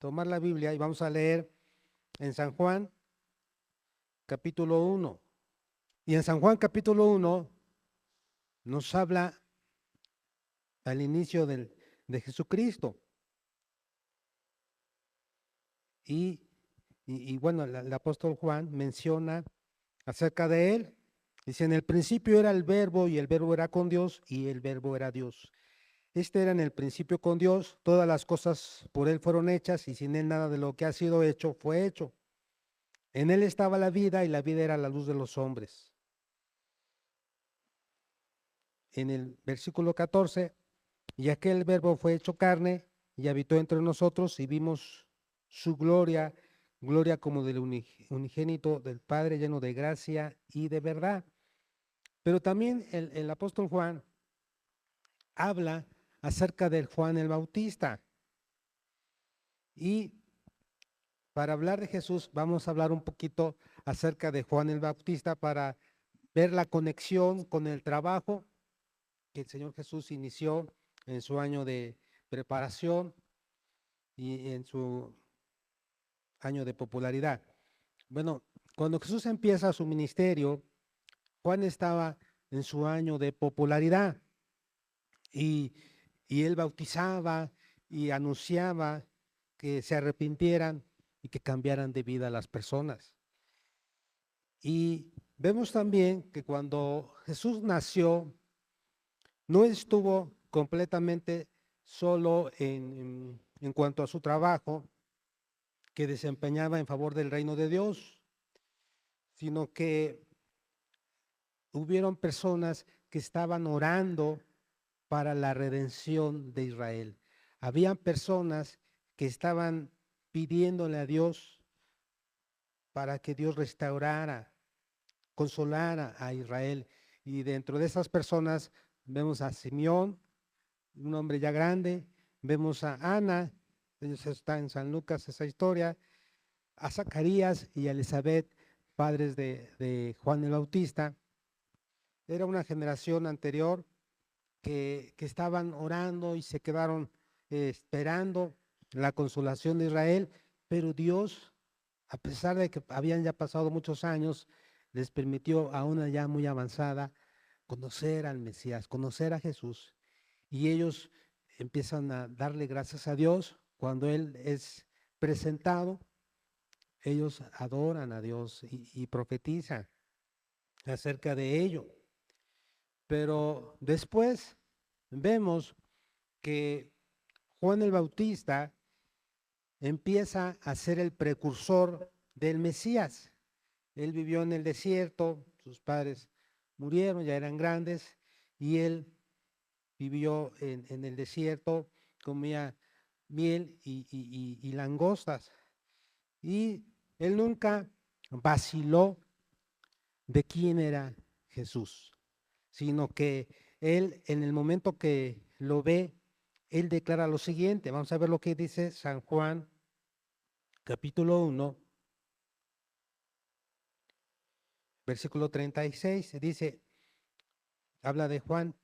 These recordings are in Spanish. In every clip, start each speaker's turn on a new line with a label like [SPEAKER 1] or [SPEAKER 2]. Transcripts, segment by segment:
[SPEAKER 1] tomar la Biblia y vamos a leer en San Juan capítulo 1. Y en San Juan capítulo 1 nos habla al inicio de Jesucristo. Y bueno, el apóstol Juan menciona acerca de él. Dice, en el principio era el verbo y el verbo era con Dios y el verbo era Dios. Este era en el principio con Dios, todas las cosas por él fueron hechas y sin él nada de lo que ha sido hecho fue hecho. En él estaba la vida y la vida era la luz de los hombres. En el versículo 14, y aquel verbo fue hecho carne y habitó entre nosotros y vimos su gloria, gloria como del unigénito del Padre, lleno de gracia y de verdad. Pero también el apóstol Juan habla acerca del Juan el Bautista. Y para hablar de Jesús, vamos a hablar un poquito acerca de Juan el Bautista para ver la conexión con el trabajo que el Señor Jesús inició en su año de preparación y en su año de popularidad. Bueno, cuando Jesús empieza su ministerio, Juan estaba en su año de popularidad y, y él bautizaba y anunciaba que se arrepintieran y que cambiaran de vida a las personas. Y vemos también que cuando Jesús nació, no estuvo completamente solo en cuanto a su trabajo que desempeñaba en favor del reino de Dios, sino que hubieron personas que estaban orando para la redención de Israel. Habían personas que estaban pidiéndole a Dios para que Dios restaurara, consolara a Israel. Y dentro de esas personas vemos a Simeón, un hombre ya grande, vemos a Ana, está en San Lucas esa historia, a Zacarías y a Elizabeth, padres de Juan el Bautista. Era una generación anterior que estaban orando y se quedaron esperando la consolación de Israel, pero Dios, a pesar de que habían ya pasado muchos años, les permitió a una ya muy avanzada conocer al Mesías, conocer a Jesús. Y ellos empiezan a darle gracias a Dios cuando Él es presentado. Ellos adoran a Dios y profetizan acerca de ello. Pero después vemos que Juan el Bautista empieza a ser el precursor del Mesías. Él vivió en el desierto, sus padres murieron, ya eran grandes, y él vivió en el desierto, comía miel y langostas. Y él nunca vaciló de quién era Jesús, sino que él en el momento que lo ve, él declara lo siguiente. Vamos a ver lo que dice San Juan, capítulo 1, versículo 36. Dice, habla de Juan,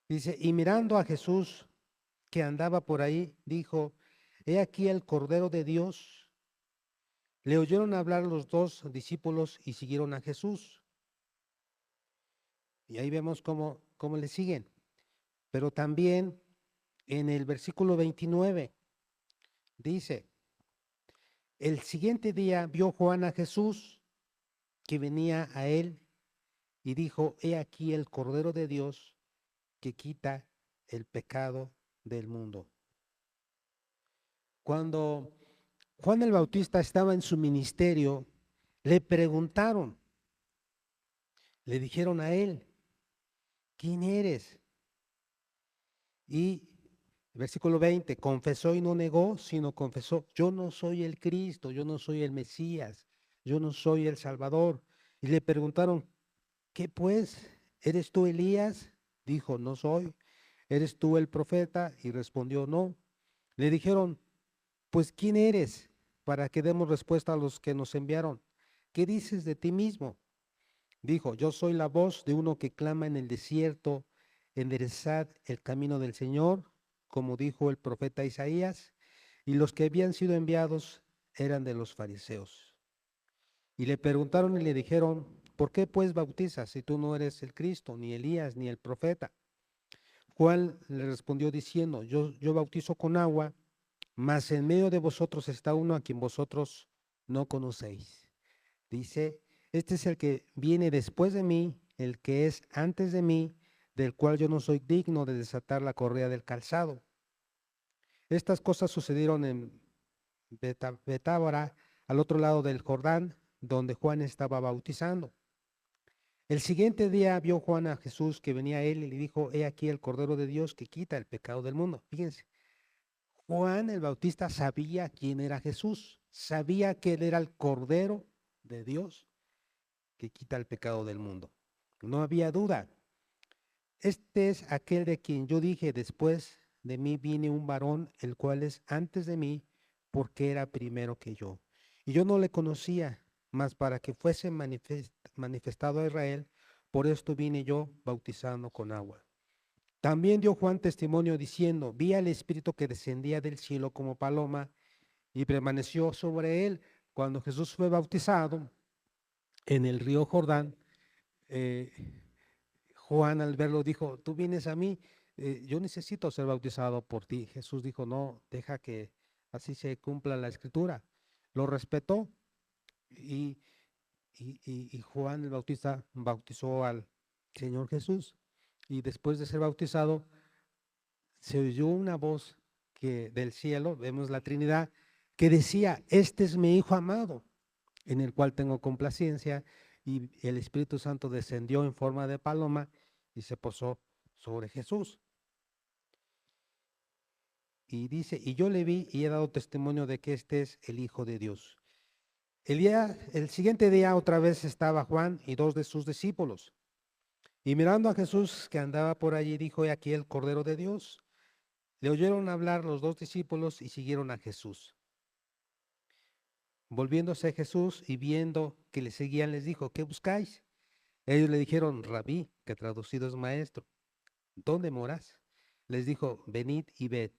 [SPEAKER 1] dice, y mirando a Jesús que andaba por ahí, dijo, he aquí el Cordero de Dios. Le oyeron hablar los dos discípulos y siguieron a Jesús. Y ahí vemos cómo le siguen. Pero también en el versículo 29 dice, el siguiente día vio Juan a Jesús que venía a él y dijo, he aquí el Cordero de Dios que quita el pecado del mundo. Cuando Juan el Bautista estaba en su ministerio, le preguntaron, le dijeron a él, ¿quién eres? Y versículo 20, confesó y no negó, sino confesó, yo no soy el Cristo, yo no soy el Mesías, yo no soy el Salvador. Y le preguntaron, ¿qué pues? ¿Eres tú Elías? Dijo, no soy. ¿Eres tú el profeta? Y respondió, no. Le dijeron, pues ¿quién eres? Para que demos respuesta a los que nos enviaron. ¿Qué dices de ti mismo? Dijo, yo soy la voz de uno que clama en el desierto, enderezad el camino del Señor, como dijo el profeta Isaías. y los que habían sido enviados eran de los fariseos. Y le preguntaron y le dijeron, ¿por qué pues bautizas si tú no eres el Cristo, ni Elías, ni el profeta? Juan le respondió diciendo, yo bautizo con agua, mas en medio de vosotros está uno a quien vosotros no conocéis. Dice, este es el que viene después de mí, el que es antes de mí, del cual yo no soy digno de desatar la correa del calzado. Estas cosas sucedieron en Betábara, al otro lado del Jordán, donde Juan estaba bautizando. El siguiente día vio Juan a Jesús que venía a él y le dijo, he aquí el Cordero de Dios que quita el pecado del mundo. Fíjense, Juan el Bautista sabía quién era Jesús, sabía que él era el Cordero de Dios que quita el pecado del mundo. No había duda. Este es aquel de quien yo dije, después de mí viene un varón, el cual es antes de mí, porque era primero que yo. Y yo no le conocía, mas para que fuese manifestado a Israel, por esto vine yo bautizando con agua. También dio Juan testimonio diciendo, vi al Espíritu que descendía del cielo como paloma y permaneció sobre él. Cuando Jesús fue bautizado en el río Jordán, eh, Juan al verlo dijo, tú vienes a mí, yo necesito ser bautizado por ti. Jesús dijo, no, deja que así se cumpla la escritura. Lo respetó y, y Juan el Bautista bautizó al Señor Jesús. Y después de ser bautizado, se oyó una voz que del cielo, vemos la Trinidad, que decía, este es mi Hijo amado, en el cual tengo complacencia, y el Espíritu Santo descendió en forma de paloma y se posó sobre Jesús. Y dice, y yo le vi y he dado testimonio de que este es el Hijo de Dios. El siguiente día otra vez estaba Juan y dos de sus discípulos. Y mirando a Jesús que andaba por allí, dijo, he aquí el Cordero de Dios. Le oyeron hablar los dos discípulos y siguieron a Jesús. Volviéndose a Jesús y viendo que le seguían, les dijo, ¿qué buscáis? Ellos le dijeron, Rabí, que traducido es maestro, ¿dónde moras? Les dijo, venid y ved.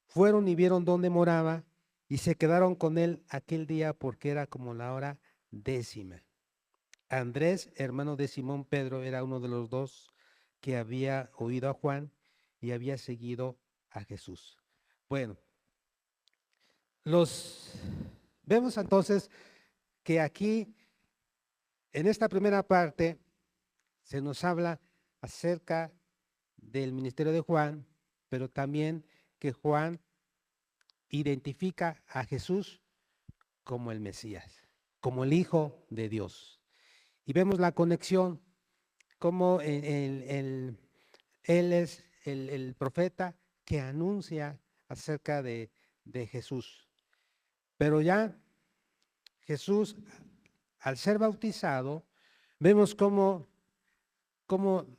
[SPEAKER 1] Fueron y vieron dónde moraba y se quedaron con él aquel día porque era como la hora 10:00. Andrés, hermano de Simón Pedro, era uno de los dos que había oído a Juan y había seguido a Jesús. Bueno, vemos entonces que aquí, en esta primera parte, se nos habla acerca del ministerio de Juan, pero también que Juan identifica a Jesús como el Mesías, como el Hijo de Dios. Y vemos la conexión, como él es el profeta que anuncia acerca de Jesús. Pero ya Jesús, al ser bautizado, vemos cómo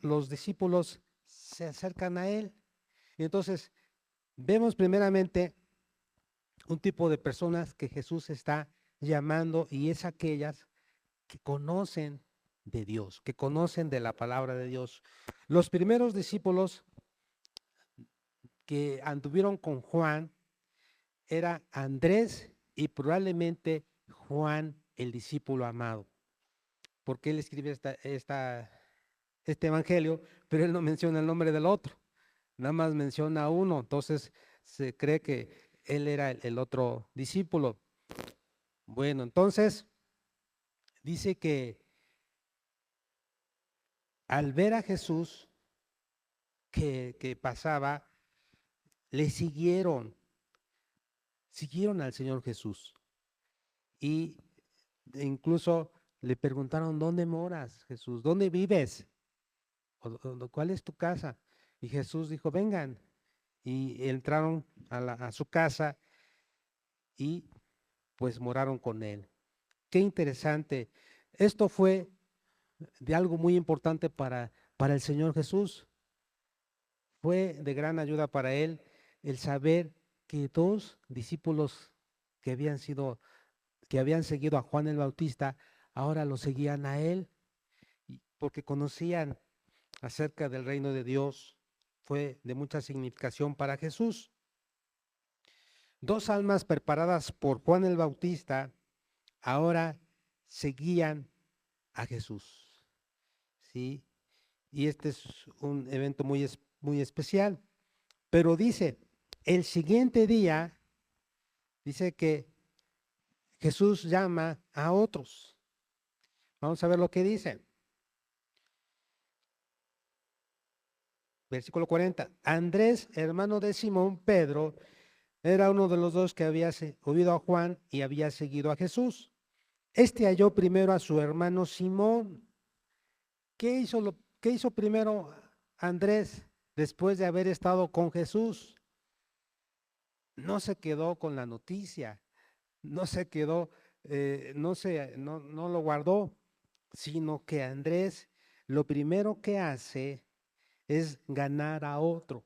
[SPEAKER 1] los discípulos se acercan a él. Y entonces vemos primeramente un tipo de personas que Jesús está llamando y es aquellas que conocen de Dios, que conocen de la palabra de Dios. Los primeros discípulos que anduvieron con Juan era Andrés y probablemente Juan, el discípulo amado, porque él escribe este evangelio, pero él no menciona el nombre del otro, nada más menciona a uno, entonces se cree que él era el otro discípulo. Bueno, entonces dice que al ver a Jesús que pasaba, le siguieron al Señor Jesús y incluso le preguntaron, ¿dónde moras, Jesús? ¿Dónde vives? ¿Cuál es tu casa? Y Jesús dijo, vengan. Y entraron a su casa y pues moraron con él. Qué interesante. Esto fue de algo muy importante para el Señor Jesús. Fue de gran ayuda para él el saber que dos discípulos que habían seguido a Juan el Bautista, ahora lo seguían a él, porque conocían acerca del reino de Dios. Fue de mucha significación para Jesús. Dos almas preparadas por Juan el Bautista ahora seguían a Jesús, ¿sí? Y este es un evento muy especial. Pero dice, el siguiente día, dice que Jesús llama a otros. Vamos a ver lo que dice. Versículo 40. Andrés, hermano de Simón Pedro, era uno de los dos que había oído a Juan y había seguido a Jesús. Este halló primero a su hermano Simón. ¿Qué hizo primero Andrés después de haber estado con Jesús? No se quedó con la noticia, no se quedó, no lo guardó, sino que Andrés lo primero que hace es ganar a otro.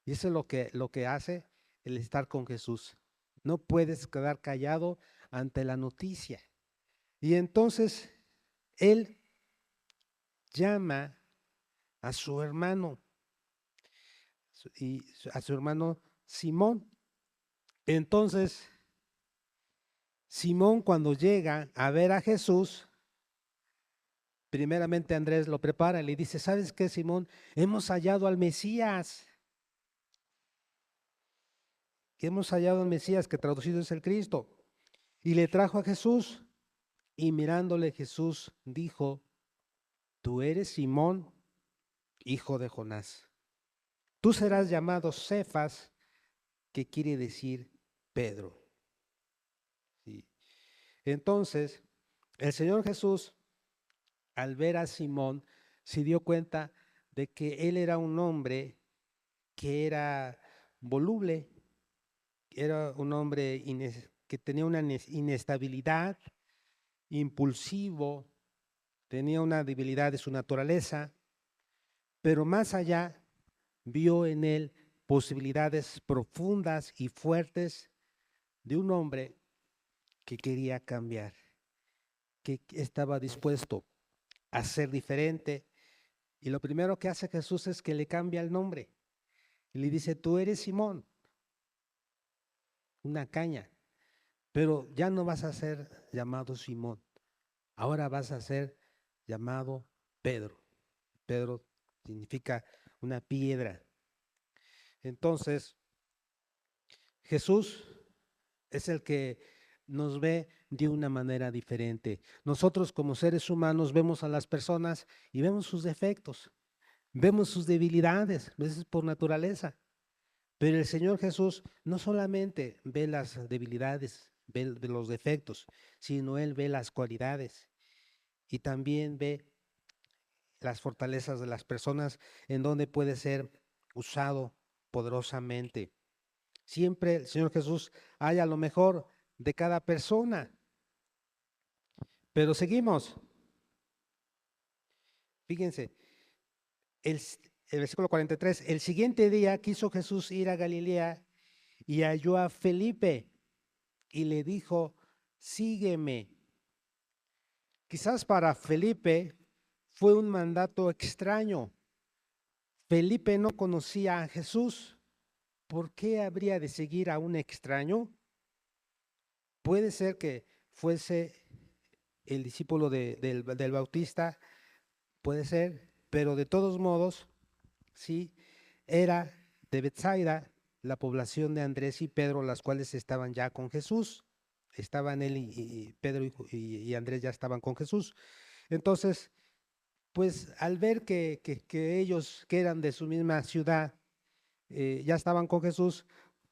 [SPEAKER 1] Y eso es lo que hace el estar con Jesús. No puedes quedar callado ante la noticia. Y entonces él llama a su hermano y a su hermano Simón. Entonces, Simón cuando llega a ver a Jesús, primeramente Andrés lo prepara y le dice, ¿sabes qué, Simón? Hemos hallado al Mesías. Hemos hallado al Mesías, que traducido es el Cristo. Y le trajo a Jesús. Y mirándole Jesús dijo, tú eres Simón, hijo de Jonás. Tú serás llamado Cefas, que quiere decir Pedro. ¿Sí? Entonces, el Señor Jesús, al ver a Simón, se dio cuenta de que él era un hombre que era voluble, era un hombre que tenía una inestabilidad, impulsivo, tenía una debilidad de su naturaleza, pero más allá vio en él posibilidades profundas y fuertes de un hombre que quería cambiar, que estaba dispuesto a ser diferente. Y lo primero que hace Jesús es que le cambia el nombre. Y le dice, tú eres Simón, una caña, pero ya no vas a ser llamado Simón, ahora vas a ser llamado Pedro. Pedro significa una piedra. Entonces, Jesús es el que nos ve de una manera diferente. Nosotros como seres humanos vemos a las personas y vemos sus defectos, vemos sus debilidades, a veces por naturaleza. Pero el Señor Jesús no solamente ve las debilidades, ve los defectos, sino Él ve las cualidades y también ve las fortalezas de las personas en donde puede ser usado poderosamente. Siempre el Señor Jesús haya lo mejor de cada persona. Pero seguimos. Fíjense, el, el versículo 43, el siguiente día quiso Jesús ir a Galilea y halló a Felipe y le dijo, sígueme. Quizás para Felipe fue un mandato extraño. Felipe no conocía a Jesús. ¿Por qué habría de seguir a un extraño? Puede ser que fuese el discípulo del Bautista, puede ser, pero de todos modos, sí, era de Betsaida, la población de Andrés y Pedro, las cuales estaban ya con Jesús. Estaban él y Pedro y Andrés ya estaban con Jesús. Entonces, pues al ver que ellos, que eran de su misma ciudad, ya estaban con Jesús,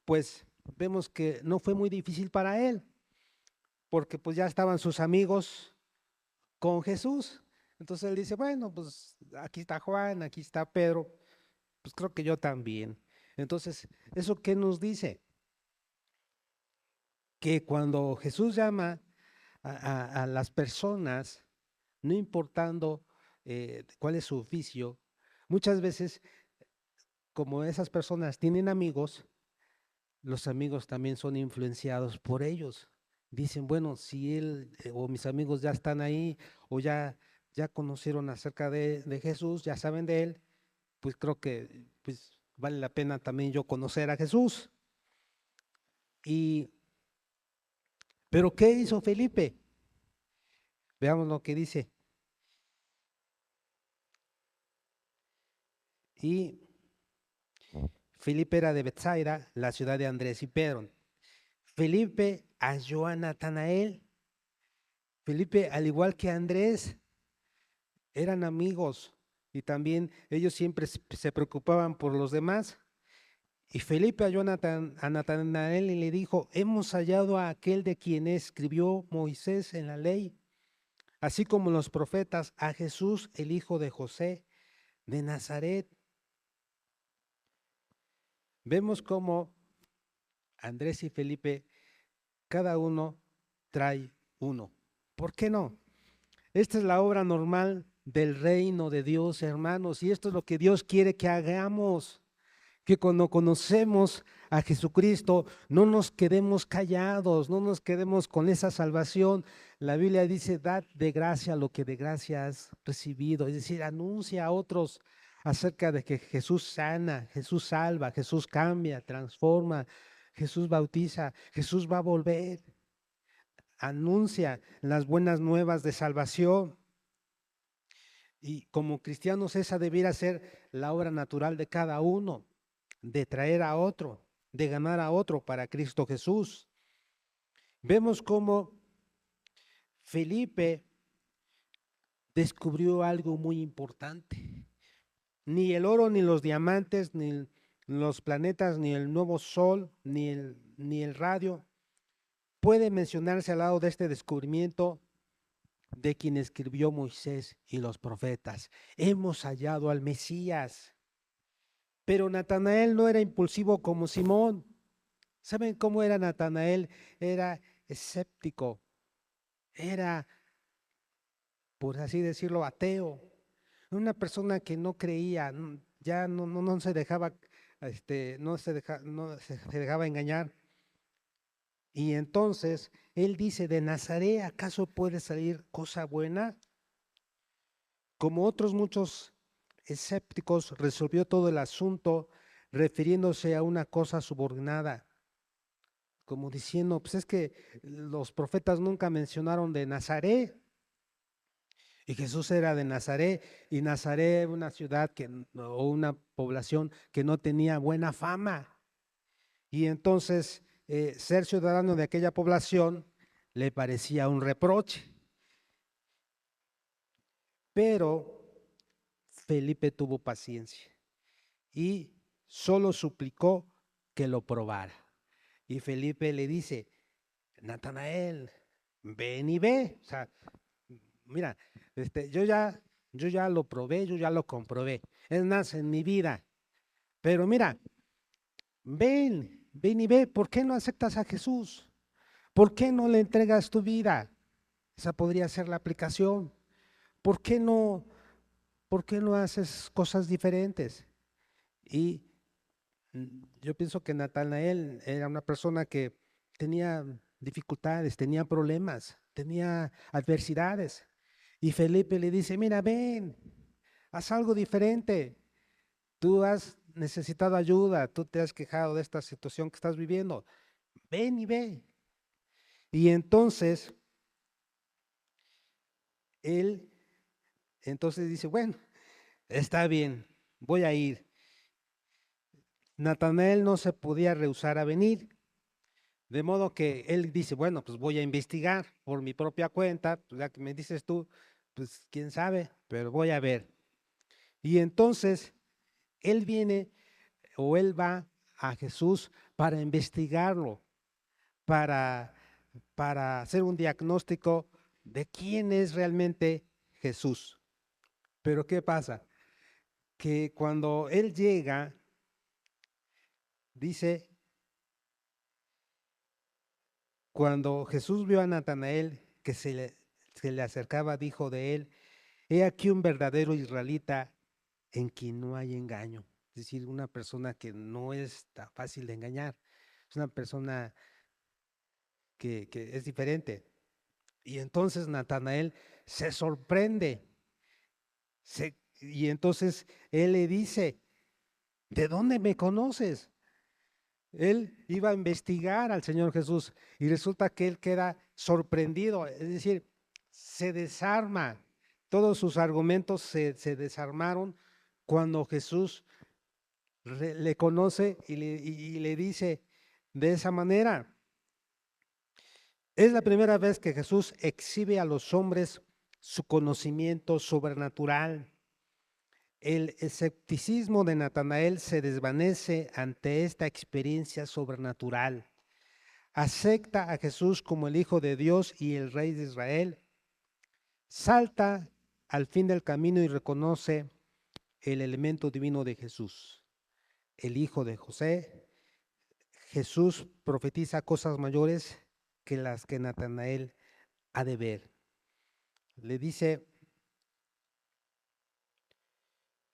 [SPEAKER 1] pues vemos que no fue muy difícil para él, porque pues ya estaban sus amigos con Jesús. Entonces él dice, bueno, pues aquí está Juan, aquí está Pedro, pues creo que yo también. Entonces, ¿eso qué nos dice? Que cuando Jesús llama a las personas, no importando cuál es su oficio, muchas veces, como esas personas tienen amigos, los amigos también son influenciados por ellos. Dicen, bueno, si él o mis amigos ya están ahí o ya conocieron acerca de Jesús, ya saben de él, pues creo que pues, vale la pena también yo conocer a Jesús. Y, pero ¿qué hizo Felipe? Veamos lo que dice. Y Felipe era de Betsaida, la ciudad de Andrés y Pedro. Felipe halló a Natanael. Felipe, al igual que Andrés, eran amigos y también ellos siempre se preocupaban por los demás. Y Felipe halló a Natanael y le dijo: hemos hallado a aquel de quien escribió Moisés en la ley, así como los profetas, a Jesús, el hijo de José de Nazaret. Vemos cómo Andrés y Felipe, cada uno trae uno. ¿Por qué no? Esta es la obra normal del reino de Dios, hermanos, y esto es lo que Dios quiere que hagamos. Que cuando conocemos a Jesucristo no nos quedemos callados, no nos quedemos con esa salvación. La Biblia dice: dad de gracia lo que de gracia has recibido, es decir, anuncia a otros acerca de que Jesús sana, Jesús salva, Jesús cambia, transforma, Jesús bautiza, Jesús va a volver. Anuncia las buenas nuevas de salvación. Y como cristianos esa debiera ser la obra natural de cada uno, de traer a otro, de ganar a otro para Cristo Jesús. Vemos cómo Felipe descubrió algo muy importante. Ni el oro, ni los diamantes, ni los planetas, ni el nuevo sol, ni el radio puede mencionarse al lado de este descubrimiento de quien escribió Moisés y los profetas. Hemos hallado al Mesías. Pero Natanael no era impulsivo como Simón. ¿Saben cómo era Natanael? Era escéptico, era, por así decirlo, ateo, una persona que no creía, ya no se dejaba, no se dejaba engañar. Y entonces él dice: ¿de Nazaret acaso puede salir cosa buena? Como otros muchos escépticos, resolvió todo el asunto refiriéndose a una cosa subordinada, como diciendo: pues es que los profetas nunca mencionaron de Nazaret. Y Jesús era de Nazaret, y Nazaret era una ciudad o una población que no tenía buena fama. Y entonces ser ciudadano de aquella población le parecía un reproche. Pero Felipe tuvo paciencia y solo suplicó que lo probara. Y Felipe le dice: Natanael, ven y ve. O sea, mira, yo ya lo probé, yo ya lo comprobé. Es más, en mi vida. Pero mira, ven y ve. ¿Por qué no aceptas a Jesús? ¿Por qué no le entregas tu vida? Esa podría ser la aplicación. ¿Por qué no, por qué no haces cosas diferentes? Y yo pienso que Natanael era una persona que tenía dificultades, tenía problemas, tenía adversidades. Y Felipe le dice: mira, ven, haz algo diferente. Tú has necesitado ayuda, tú te has quejado de esta situación que estás viviendo. Ven y ve. Y entonces, él entonces dice: bueno, está bien, voy a ir. Natanael no se podía rehusar a venir. De modo que él dice: bueno, pues voy a investigar por mi propia cuenta, pues ya que me dices tú, pues quién sabe, pero voy a ver. Y entonces él viene o él va a Jesús para investigarlo, para, para hacer un diagnóstico de quién es realmente Jesús. Pero ¿qué pasa? Que cuando él llega, dice, cuando Jesús vio a Natanael que se le acercaba, dijo de él: he aquí un verdadero israelita en quien no hay engaño. Es decir, una persona que no es tan fácil de engañar. Es una persona que es diferente. Y entonces Natanael se sorprende. Y entonces él le dice: ¿de dónde me conoces? Él iba a investigar al Señor Jesús y resulta que él queda sorprendido, es decir, se desarma, todos sus argumentos se desarmaron cuando Jesús le conoce y le dice de esa manera. Es la primera vez que Jesús exhibe a los hombres su conocimiento sobrenatural. El escepticismo de Natanael se desvanece ante esta experiencia sobrenatural. Acepta a Jesús como el Hijo de Dios y el Rey de Israel. Salta al fin del camino y reconoce el elemento divino de Jesús, el Hijo de José. Jesús profetiza cosas mayores que las que Natanael ha de ver. Le dice,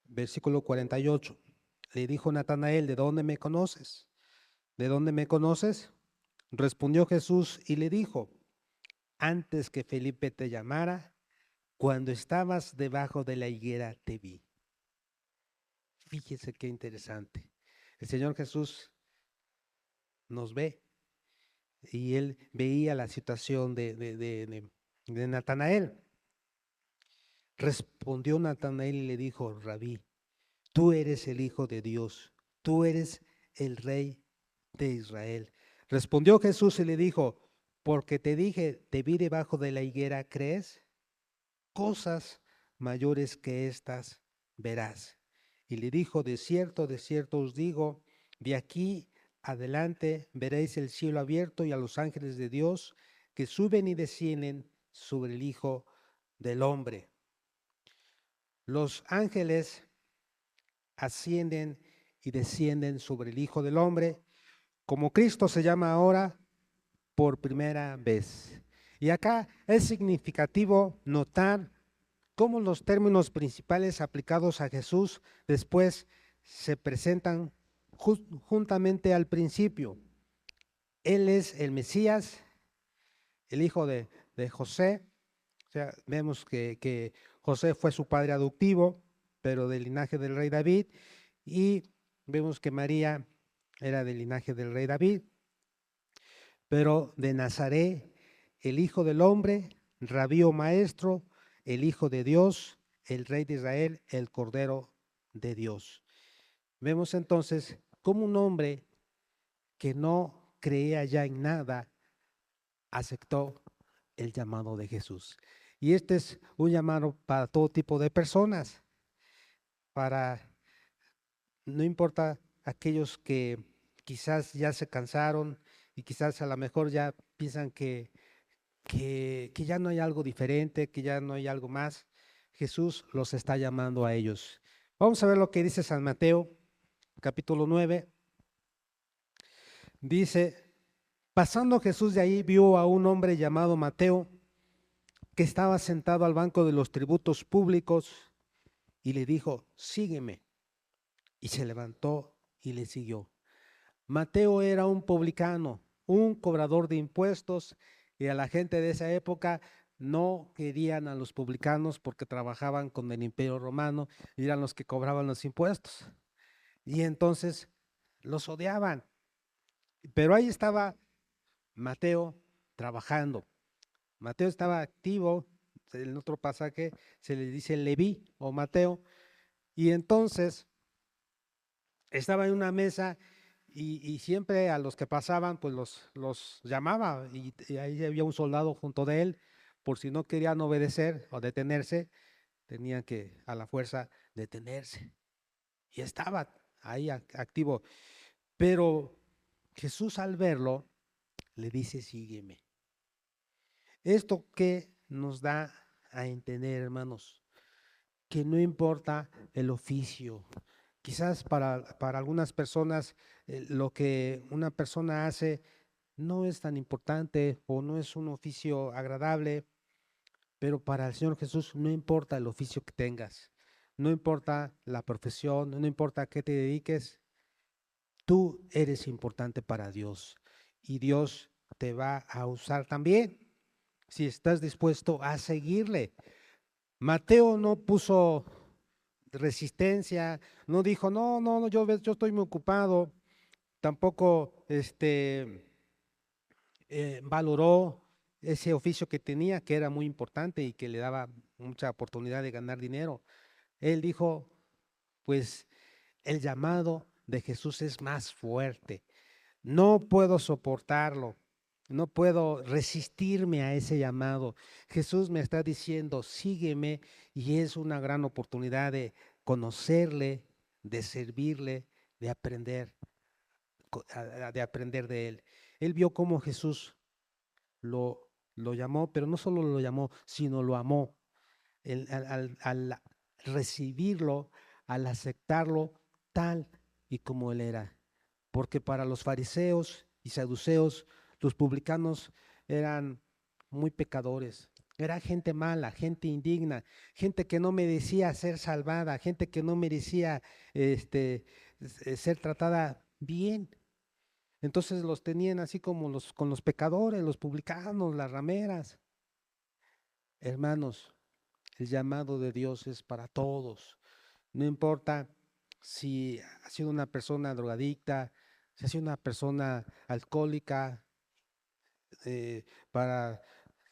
[SPEAKER 1] versículo 48, le dijo Natanael, ¿de dónde me conoces? ¿De dónde me conoces? Respondió Jesús y le dijo, antes que Felipe te llamara, cuando estabas debajo de la higuera te vi. Fíjese qué interesante. El Señor Jesús nos ve y él veía la situación de Natanael. Respondió Natanael y le dijo, Rabí, tú eres el Hijo de Dios, tú eres el Rey de Israel. Respondió Jesús y le dijo, porque te dije, te vi debajo de la higuera, ¿crees? Cosas mayores que estas verás. Y le dijo, de cierto os digo, de aquí adelante veréis el cielo abierto y a los ángeles de Dios que suben y descienden sobre el Hijo del Hombre. Los ángeles ascienden y descienden sobre el Hijo del Hombre, como Cristo se llama ahora por primera vez. Y acá es significativo notar cómo los términos principales aplicados a Jesús después se presentan juntamente al principio. Él es el Mesías, el hijo de José. O sea, vemos que José fue su padre adoptivo, pero del linaje del rey David, y vemos que María era del linaje del rey David, pero de Nazaret, el Hijo del Hombre, Rabí o Maestro, el Hijo de Dios, el Rey de Israel, el Cordero de Dios. Vemos entonces cómo un hombre que no creía ya en nada aceptó el llamado de Jesús. Y este es un llamado para todo tipo de personas, no importa aquellos que quizás ya se cansaron y quizás a lo mejor ya piensan que ya no hay algo diferente, que ya no hay algo más. Jesús los está llamando a ellos. Vamos a ver lo que dice San Mateo, capítulo 9. Dice, pasando Jesús de ahí, vio a un hombre llamado Mateo, que estaba sentado al banco de los tributos públicos, y le dijo, sígueme. Y se levantó y le siguió. Mateo era un publicano, un cobrador de impuestos, y a la gente de esa época no querían a los publicanos porque trabajaban con el Imperio Romano y eran los que cobraban los impuestos. Y entonces los odiaban. Pero ahí estaba Mateo trabajando. Mateo estaba activo, en otro pasaje se le dice Leví o Mateo, y entonces estaba en una mesa y siempre a los que pasaban pues los llamaba y ahí había un soldado junto de él, por si no querían obedecer o detenerse, tenían que a la fuerza detenerse. Y estaba ahí activo. Pero Jesús al verlo le dice, sígueme. ¿Esto qué nos da a entender, hermanos? Que no importa el oficio. Quizás para algunas personas lo que una persona hace no es tan importante o no es un oficio agradable, pero para el Señor Jesús no importa el oficio que tengas, no importa la profesión, no importa a qué te dediques, tú eres importante para Dios y Dios te va a usar también si estás dispuesto a seguirle. Mateo no puso resistencia, no dijo, no, yo estoy muy ocupado, tampoco valoró ese oficio que tenía, que era muy importante y que le daba mucha oportunidad de ganar dinero. Él dijo, pues el llamado de Jesús es más fuerte. No puedo soportarlo, no puedo resistirme a ese llamado. Jesús me está diciendo, sígueme, y es una gran oportunidad de conocerle, de servirle, de aprender, de aprender de él. Él vio cómo Jesús lo llamó, pero no solo lo llamó, sino lo amó. Al recibirlo, al aceptarlo tal y como él era. Porque para los fariseos y saduceos, los publicanos eran muy pecadores. Era gente mala, gente indigna, gente que no merecía ser salvada, gente que no merecía ser tratada bien. Entonces los tenían así como con los pecadores, los publicanos, las rameras. Hermanos, el llamado de Dios es para todos. No importa si ha sido una persona drogadicta, si ha sido una persona alcohólica, para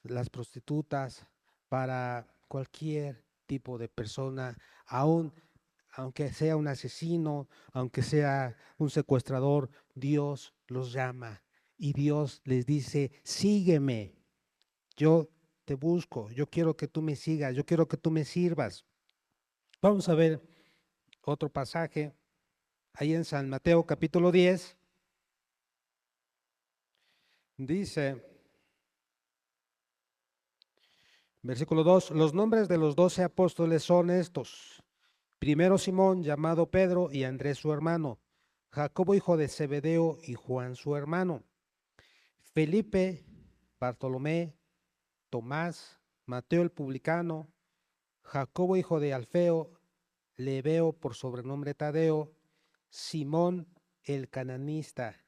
[SPEAKER 1] las prostitutas, para cualquier tipo de persona, aún aunque sea un asesino, aunque sea un secuestrador, Dios los llama y Dios les dice, sígueme, yo te busco, yo quiero que tú me sigas, yo quiero que tú me sirvas. Vamos a ver otro pasaje ahí en San Mateo capítulo 10, dice, versículo 2, los nombres de los 12 apóstoles son estos. Primero Simón, llamado Pedro, y Andrés su hermano, Jacobo hijo de Zebedeo y Juan su hermano, Felipe, Bartolomé, Tomás, Mateo el publicano, Jacobo hijo de Alfeo, Lebeo por sobrenombre Tadeo, Simón el cananista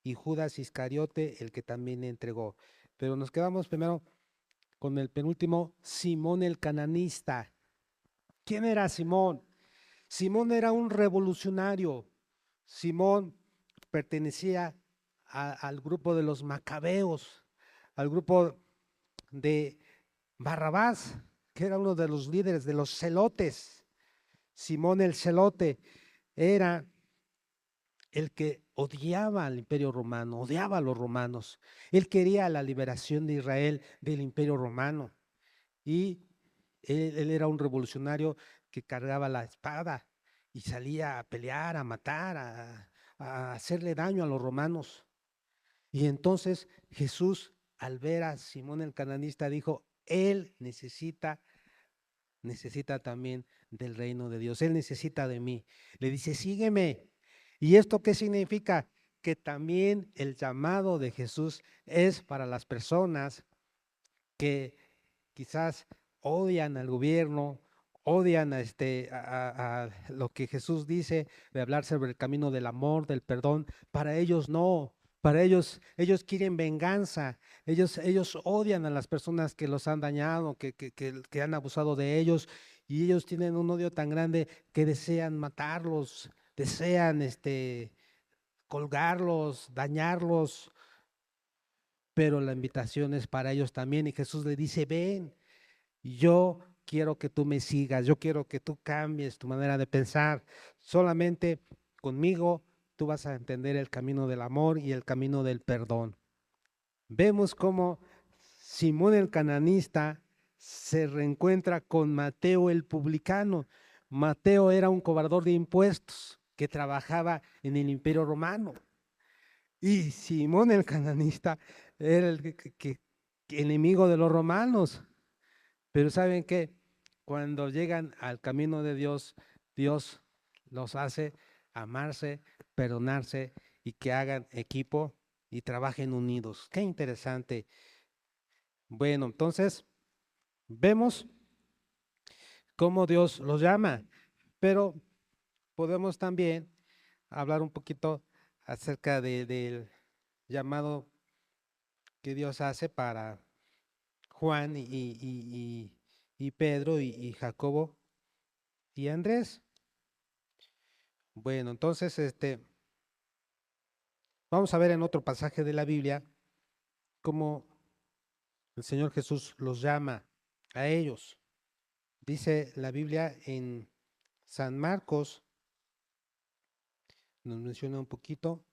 [SPEAKER 1] y Judas Iscariote el que también le entregó. Pero nos quedamos primero con el penúltimo, Simón el cananista. ¿Quién era Simón? Simón era un revolucionario. Simón pertenecía al grupo de los macabeos, al grupo de Barrabás, que era uno de los líderes de los celotes. Simón el celote era el que odiaba al imperio romano, odiaba a los romanos. Él quería la liberación de Israel del imperio romano. Y él era un revolucionario que cargaba la espada y salía a pelear, a matar, a hacerle daño a los romanos. Y entonces Jesús, al ver a Simón el cananista, dijo, él necesita también del reino de Dios, él necesita de mí. Le dice, sígueme. ¿Y esto qué significa? Que también el llamado de Jesús es para las personas que quizás odian al gobierno, odian a lo que Jesús dice de hablar sobre el camino del amor, del perdón. Para ellos no, para ellos quieren venganza, ellos odian a las personas que los han dañado, que han abusado de ellos, y ellos tienen un odio tan grande que desean matarlos, desean colgarlos, dañarlos, pero la invitación es para ellos también, y Jesús le dice, ven, yo quiero que tú me sigas, yo quiero que tú cambies tu manera de pensar. Solamente conmigo tú vas a entender el camino del amor y el camino del perdón. Vemos cómo Simón el cananista se reencuentra con Mateo el publicano. Mateo era un cobrador de impuestos que trabajaba en el imperio romano. Y Simón el cananista era el enemigo de los romanos. Pero ¿saben qué? Cuando llegan al camino de Dios, Dios los hace amarse, perdonarse y que hagan equipo y trabajen unidos. Qué interesante. Bueno, entonces vemos cómo Dios los llama, pero podemos también hablar un poquito acerca del llamado que Dios hace para Juan y Pedro y Jacobo y Andrés. Bueno, entonces, Vamos a ver en otro pasaje de la Biblia cómo el Señor Jesús los llama a ellos. Dice la Biblia en San Marcos, nos menciona un poquito.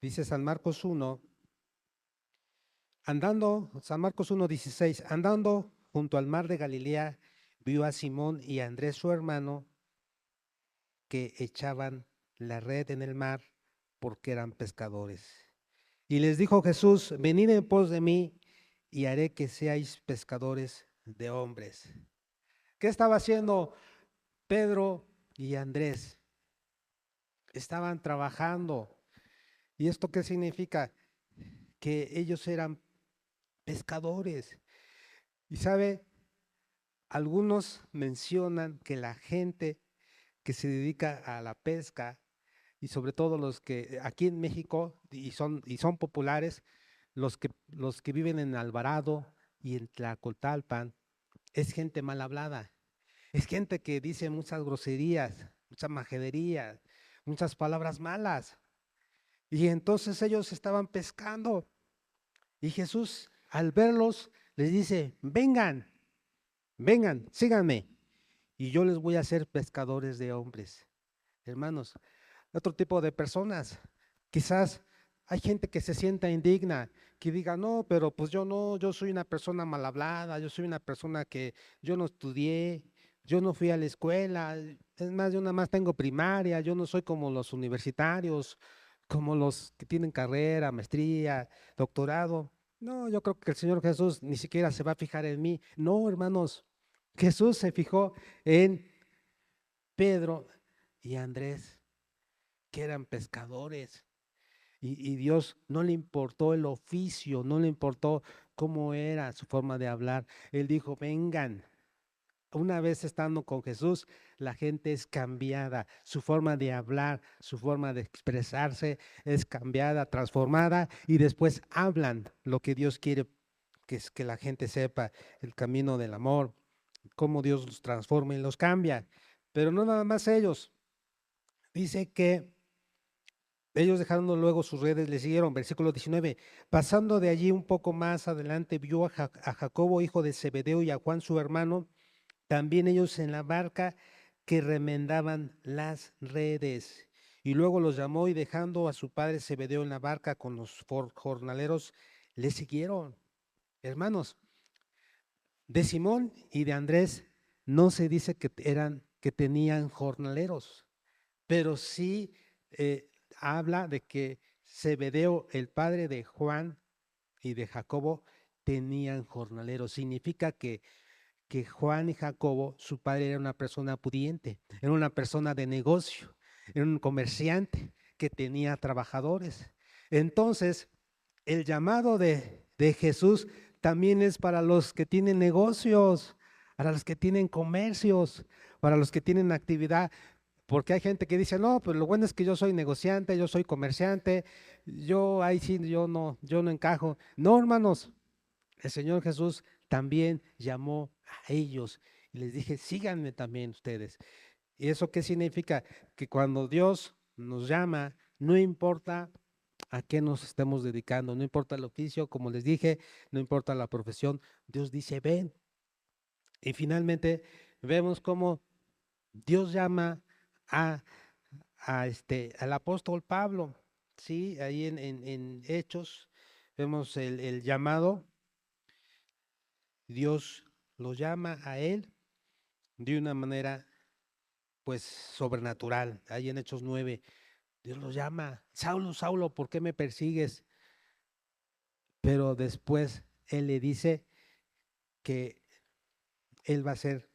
[SPEAKER 1] Dice San Marcos 1, San Marcos 1:16, andando junto al mar de Galilea, vio a Simón y a Andrés su hermano, que echaban la red en el mar porque eran pescadores. Y les dijo Jesús, venid en pos de mí y haré que seáis pescadores de hombres. ¿Qué estaba haciendo Pedro y Andrés? Estaban trabajando. ¿Y esto qué significa? Que ellos eran pescadores. Y sabe, algunos mencionan que la gente que se dedica a la pesca, y sobre todo los que aquí en México y son populares, los que viven en Alvarado y en Tlacotalpan, es gente mal hablada, es gente que dice muchas groserías, mucha majadería, muchas palabras malas. Y entonces ellos estaban pescando y Jesús, al verlos, les dice, vengan, vengan, síganme y yo les voy a hacer pescadores de hombres. Hermanos, otro tipo de personas, quizás hay gente que se sienta indigna, que diga, no, pero pues yo no, yo soy una persona mal hablada, yo soy una persona que yo no estudié, yo no fui a la escuela, es más, yo nada más tengo primaria, yo no soy como los universitarios, como los que tienen carrera, maestría, doctorado. No, yo creo que el Señor Jesús ni siquiera se va a fijar en mí. No, hermanos, Jesús se fijó en Pedro y Andrés, que eran pescadores. Y Dios no le importó el oficio, no le importó cómo era su forma de hablar. Él dijo, vengan. Una vez estando con Jesús, la gente es cambiada, su forma de hablar, su forma de expresarse es cambiada, transformada, y después hablan lo que Dios quiere que es que la gente sepa, el camino del amor, cómo Dios los transforma y los cambia. Pero no nada más ellos. Dice que ellos dejando luego sus redes, le siguieron. Versículo 19. Pasando de allí un poco más adelante, vio a Jacobo, hijo de Zebedeo, y a Juan, su hermano, también ellos en la barca, que remendaban las redes. Y luego los llamó, y dejando a su padre Zebedeo en la barca con los jornaleros, le siguieron. Hermanos, de Simón y de Andrés no se dice que tenían jornaleros, pero sí habla de que Zebedeo, el padre de Juan y de Jacobo, tenían jornaleros. Significa que Juan y Jacobo, su padre era una persona pudiente, era una persona de negocio, era un comerciante que tenía trabajadores. Entonces, el llamado de Jesús también es para los que tienen negocios, para los que tienen comercios, para los que tienen actividad. Porque hay gente que dice, no, pues lo bueno es que yo soy negociante, yo soy comerciante, yo ahí sí, yo no encajo. No, hermanos, el Señor Jesús también llamó a ellos y les dije, síganme también ustedes. ¿Y eso qué significa? Que cuando Dios nos llama, no importa a qué nos estemos dedicando, no importa el oficio, como les dije, no importa la profesión, Dios dice, ven. Y finalmente vemos cómo Dios llama a, al apóstol Pablo, ¿sí? Ahí en Hechos vemos el llamado. Dios lo llama a él de una manera pues sobrenatural. Ahí en Hechos 9, Dios lo llama, Saulo, Saulo, ¿por qué me persigues? Pero después él le dice que él va a hacer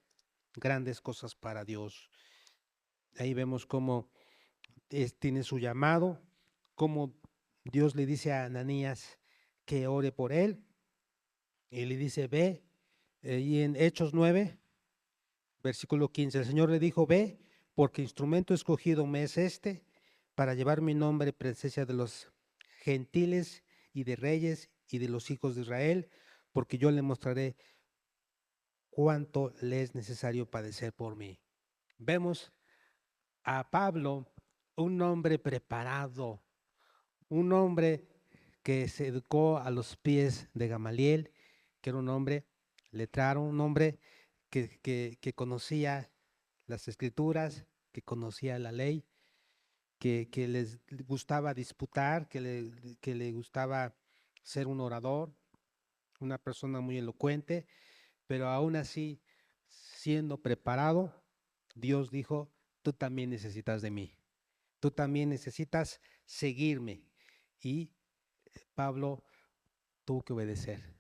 [SPEAKER 1] grandes cosas para Dios. Ahí vemos cómo tiene su llamado, cómo Dios le dice a Ananías que ore por él, y le dice, ve, y en Hechos 9, versículo 15, el Señor le dijo, ve, porque instrumento escogido me es para llevar mi nombre en presencia de los gentiles y de reyes y de los hijos de Israel, porque yo le mostraré cuánto le es necesario padecer por mí. Vemos a Pablo un hombre preparado, un hombre que se educó a los pies de Gamaliel, que era un hombre letrado, un hombre que conocía las escrituras, que conocía la ley, que les gustaba disputar, que le gustaba ser un orador, una persona muy elocuente, pero aún así, siendo preparado, Dios dijo, tú también necesitas de mí, tú también necesitas seguirme. Y Pablo tuvo que obedecer.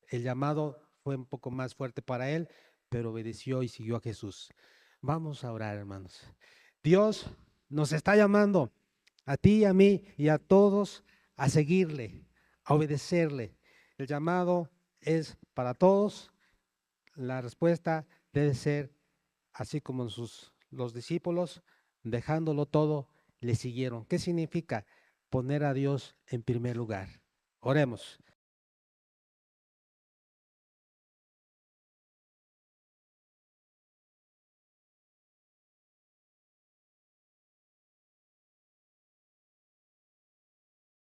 [SPEAKER 1] El llamado fue un poco más fuerte para él, pero obedeció y siguió a Jesús. Vamos a orar, hermanos. Dios nos está llamando a ti y a mí y a todos a seguirle, a obedecerle. El llamado es para todos. La respuesta debe ser así como los discípulos, dejándolo todo, le siguieron. ¿Qué significa? Poner a Dios en primer lugar. Oremos.